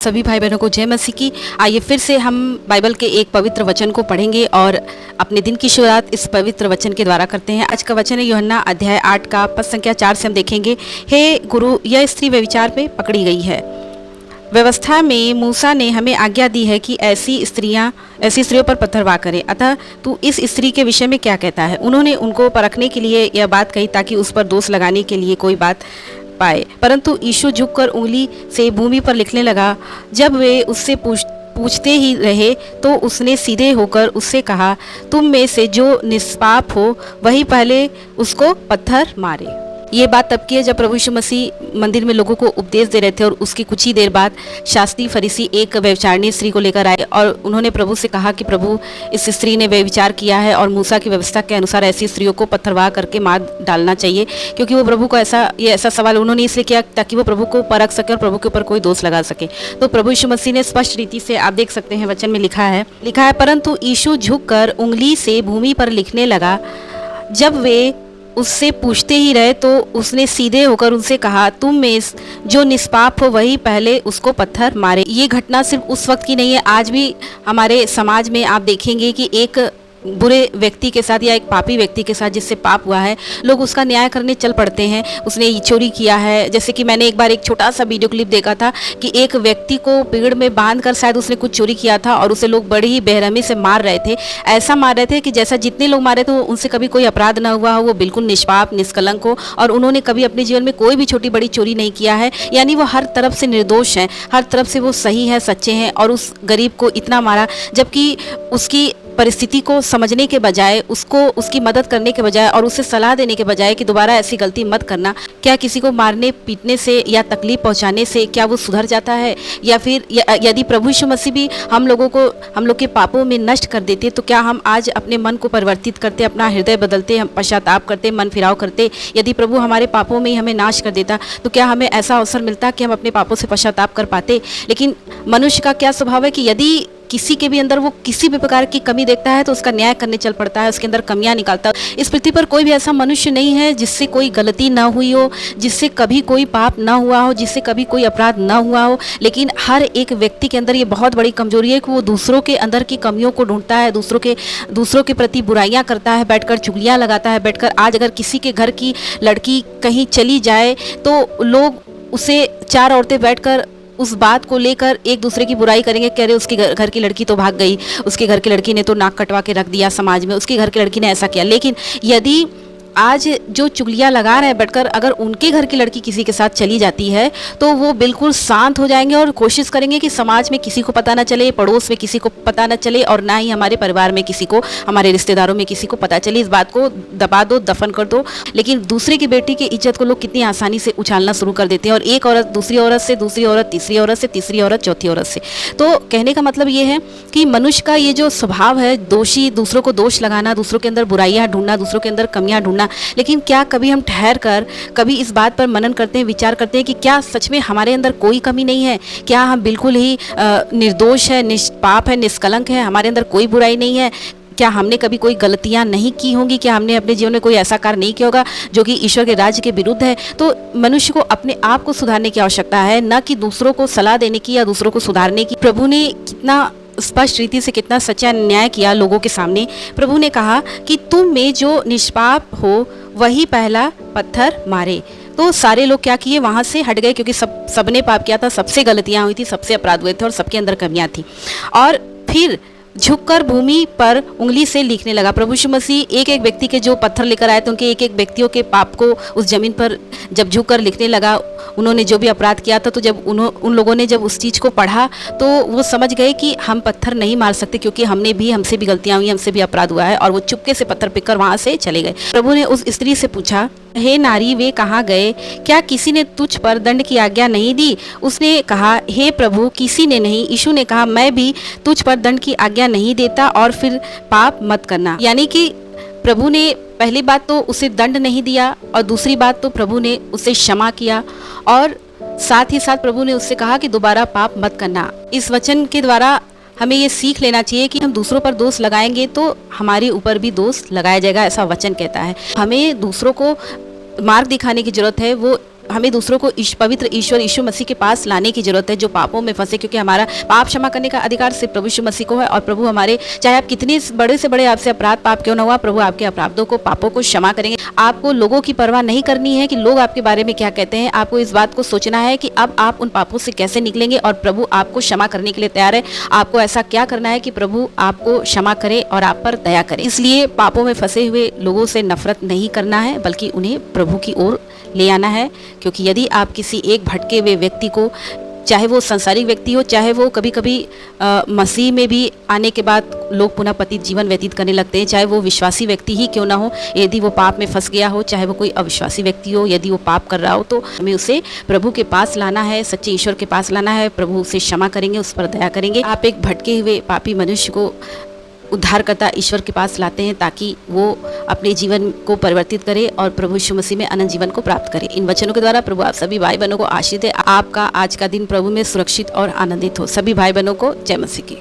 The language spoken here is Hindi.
सभी भाई बहनों को जय मसीह की। आइए फिर से हम बाइबल के एक पवित्र वचन को पढ़ेंगे और अपने दिन की शुरुआत इस पवित्र वचन के द्वारा करते हैं। आज का वचन है यूहन्ना अध्याय 8 का पद संख्या 4 से हम देखेंगे। हे गुरु, यह स्त्री व्यभिचार में पकड़ी गई है। व्यवस्था में मूसा ने हमें आज्ञा दी है कि ऐसी स्त्रियों पर पत्थरवाह करें। अतः तू इस स्त्री के विषय में क्या कहता है? उन्होंने उनको परखने के लिए यह बात कही ताकि उस पर दोष लगाने के लिए कोई बात पाए। परंतु यीशु झुककर उंगली से भूमि पर लिखने लगा। जब वे उससे पूछते ही रहे तो उसने सीधे होकर उससे कहा, तुम में से जो निष्पाप हो वही पहले उसको पत्थर मारे। ये बात तब की है जब प्रभु यीशु मसीह मंदिर में लोगों को उपदेश दे रहे थे और उसकी कुछ ही देर बाद शास्त्री फरीसी एक व्यभिचारिणी स्त्री को लेकर आए और उन्होंने प्रभु से कहा कि प्रभु, इस स्त्री ने व्यभिचार किया है और मूसा की व्यवस्था के अनुसार ऐसी स्त्रियों को पत्थरवाह करके मार डालना चाहिए। क्योंकि वो प्रभु को ऐसा सवाल उन्होंने इसलिए किया ताकि वो प्रभु को परख सके और प्रभु के ऊपर कोई दोष लगा सके। तो प्रभु यीशु मसीह ने स्पष्ट रीति से, आप देख सकते हैं वचन में लिखा है परंतु यीशु झुककर उंगली से भूमि पर लिखने लगा। जब वे उससे पूछते ही रहे तो उसने सीधे होकर उनसे कहा, तुम में जो निष्पाप हो वही पहले उसको पत्थर मारे। ये घटना सिर्फ उस वक्त की नहीं है, आज भी हमारे समाज में आप देखेंगे कि एक बुरे व्यक्ति के साथ या एक पापी व्यक्ति के साथ जिससे पाप हुआ है, लोग उसका न्याय करने चल पड़ते हैं। उसने चोरी किया है, जैसे कि मैंने एक बार एक छोटा सा वीडियो क्लिप देखा था कि एक व्यक्ति को पेड़ में बांधकर शायद उसने कुछ चोरी किया था और उसे लोग बड़ी ही बेरहमी से मार रहे थे। ऐसा मार रहे थे कि जैसा जितने लोग मारे थे उनसे कभी कोई अपराध ना हुआ हो, वो बिल्कुल निष्पाप निष्कलंक हो और उन्होंने कभी अपने जीवन में कोई भी छोटी बड़ी चोरी नहीं किया है। यानी वो हर तरफ से निर्दोष हैं, हर तरफ से वो सही है, सच्चे हैं। और उस गरीब को इतना मारा, जबकि उसकी परिस्थिति को समझने के बजाय, उसकी मदद करने के बजाय और उसे सलाह देने के बजाय कि दोबारा ऐसी गलती मत करना। क्या किसी को मारने पीटने से या तकलीफ पहुंचाने से क्या वो सुधर जाता है? या फिर यदि प्रभु यीशु मसीह भी हम लोग के पापों में नष्ट कर देते तो क्या हम आज अपने मन को परिवर्तित करते, अपना हृदय बदलते, हम पश्चाताप करते, मन फिराव करते? यदि प्रभु हमारे पापों में ही हमें नाश कर देता तो क्या हमें ऐसा अवसर मिलता कि हम अपने पापों से पश्चाताप कर पाते? लेकिन मनुष्य का क्या स्वभाव है कि यदि किसी के भी अंदर वो किसी भी प्रकार की कमी देखता है तो उसका न्याय करने चल पड़ता है, उसके अंदर कमियां निकालता है। इस पृथ्वी पर कोई भी ऐसा मनुष्य नहीं है जिससे कोई गलती ना हुई हो, जिससे कभी कोई पाप ना हुआ हो, जिससे कभी कोई अपराध ना हुआ हो। लेकिन हर एक व्यक्ति के अंदर ये बहुत बड़ी कमजोरी है कि वो दूसरों के अंदर की कमियों को ढूंढता है, दूसरों के प्रति बुराइयां करता है, बैठकर चुगलियां लगाता है। बैठकर आज अगर किसी के घर की लड़की कहीं चली जाए तो लोग उसे, 4 औरतें बैठकर उस बात को लेकर एक दूसरे की बुराई करेंगे, कह रहे उसके घर की लड़की तो भाग गई, उसके घर की लड़की ने तो नाक कटवा के रख दिया समाज में, उसके घर की लड़की ने ऐसा किया। लेकिन यदि आज जो चुगलियां लगा रहे हैं बैठकर, अगर उनके घर की लड़की किसी के साथ चली जाती है तो वो बिल्कुल शांत हो जाएंगे और कोशिश करेंगे कि समाज में किसी को पता ना चले, पड़ोस में किसी को पता ना चले और ना ही हमारे परिवार में किसी को, हमारे रिश्तेदारों में किसी को पता चले। इस बात को दबा दो, दफन कर दो। लेकिन दूसरे की बेटी की इज्जत को लोग कितनी आसानी से उछालना शुरू कर देते हैं और एक औरत दूसरी औरत से, दूसरी औरत तीसरी औरत से, तीसरी औरत चौथी औरत से। तो कहने का मतलब ये है कि मनुष्य का ये जो स्वभाव है, दूसरों को दोष लगाना, दूसरों के अंदर बुराइयां ढूंढना, दूसरों के अंदर कमियां ढूंढना। लेकिन क्या कभी हम ठहर कर कभी इस बात पर मनन करते हैं, विचार करते हैं कि क्या सच में हमारे अंदर कोई कमी नहीं है? क्या हम बिल्कुल ही निर्दोष है, निष्पाप है, निष्कलंक है, हमारे अंदर कोई बुराई नहीं है? क्या हमने कभी कोई गलतियां नहीं की होंगी? क्या हमने अपने जीवन में कोई ऐसा कार्य नहीं किया होगा जो कि ईश्वर के राज्य के विरुद्ध है? तो मनुष्य को अपने आप को सुधारने की आवश्यकता है, न कि दूसरों को सलाह देने की या दूसरों को सुधारने की। प्रभु ने कितना स्पष्ट रीति से, कितना सच्चा न्याय किया लोगों के सामने। प्रभु ने कहा कि तुम में जो निष्पाप हो वही पहला पत्थर मारे। तो सारे लोग क्या किए, वहां से हट गए क्योंकि सबने पाप किया था, सबसे गलतियां हुई थी, सबसे अपराध हुए थे और सबके अंदर कमियां थी। और फिर झुककर भूमि पर उंगली से लिखने लगा। प्रभु यीशु मसीह एक एक व्यक्ति के जो पत्थर लेकर आए थे उनके एक एक व्यक्तियों के पाप को उस जमीन पर जब झुककर लिखने लगा, उन्होंने जो भी अपराध किया था, तो जब उन लोगों ने जब उस चीज़ को पढ़ा तो वो समझ गए कि हम पत्थर नहीं मार सकते क्योंकि हमसे भी गलतियां हुई, हमसे भी अपराध हुआ है। और वो चुपके से पत्थर पिककर वहाँ से चले गए। प्रभु ने उस स्त्री से पूछा, हे नारी, वे कहाँ गए? क्या किसी ने तुझ पर दंड की आज्ञा नहीं दी? उसने कहा, हे प्रभु, किसी ने नहीं। यीशु ने कहा, मैं भी तुझ पर दंड की आज्ञा नहीं देता और फिर पाप मत करना। यानी कि प्रभु ने पहली बात तो उसे दंड नहीं दिया और दूसरी बात तो प्रभु ने उसे क्षमा किया और साथ ही साथ प्रभु ने उससे कहा कि दोबारा पाप मत करना। इस वचन के द्वारा हमें ये सीख लेना चाहिए कि हम दूसरों पर दोष लगाएंगे तो हमारे ऊपर भी दोष लगाया जाएगा, ऐसा वचन कहता है। हमें दूसरों को मार्ग दिखाने की जरूरत है, वो हमें दूसरों को पवित्र ईश्वर यीशु मसीह के पास लाने की जरूरत है, जो पापों में फंसे, क्योंकि हमारा पाप क्षमा करने का अधिकार सिर्फ प्रभु यीशु मसीह को है। और प्रभु हमारे, चाहे आप कितने बड़े से बड़े आपसे अपराध पाप क्यों ना हुआ, प्रभु आपके अपराधों को, पापों को क्षमा करेंगे। आपको लोगों की परवाह नहीं करनी है कि लोग आपके बारे में क्या कहते हैं। आपको इस बात को सोचना है कि अब आप उन पापों से कैसे निकलेंगे और प्रभु आपको क्षमा करने के लिए तैयार है। आपको ऐसा क्या करना है कि प्रभु आपको क्षमा करे और आप पर दया करे। इसलिए पापों में फंसे हुए लोगों से नफरत नहीं करना है, बल्कि उन्हें प्रभु की ओर ले आना है। क्योंकि यदि आप किसी एक भटके हुए व्यक्ति को, चाहे वो संसारिक व्यक्ति हो, चाहे वो कभी कभी मसीह में भी आने के बाद लोग पुनः पतित जीवन व्यतीत करने लगते हैं, चाहे वो विश्वासी व्यक्ति ही क्यों ना हो, यदि वो पाप में फंस गया हो, चाहे वो कोई अविश्वासी व्यक्ति हो, यदि वो पाप कर रहा हो, तो हमें उसे प्रभु के पास लाना है, सच्चे ईश्वर के पास लाना है। प्रभु उसे क्षमा करेंगे, उस पर दया करेंगे। आप एक भटके हुए पापी मनुष्य को उद्धारकर्ता ईश्वर के पास लाते हैं ताकि वो अपने जीवन को परिवर्तित करे और प्रभु यीशु मसीह में अनंत जीवन को प्राप्त करे। इन वचनों के द्वारा प्रभु आप सभी भाई बहनों को आशीष दे। आपका आज का दिन प्रभु में सुरक्षित और आनंदित हो। सभी भाई बहनों को जय मसीह की।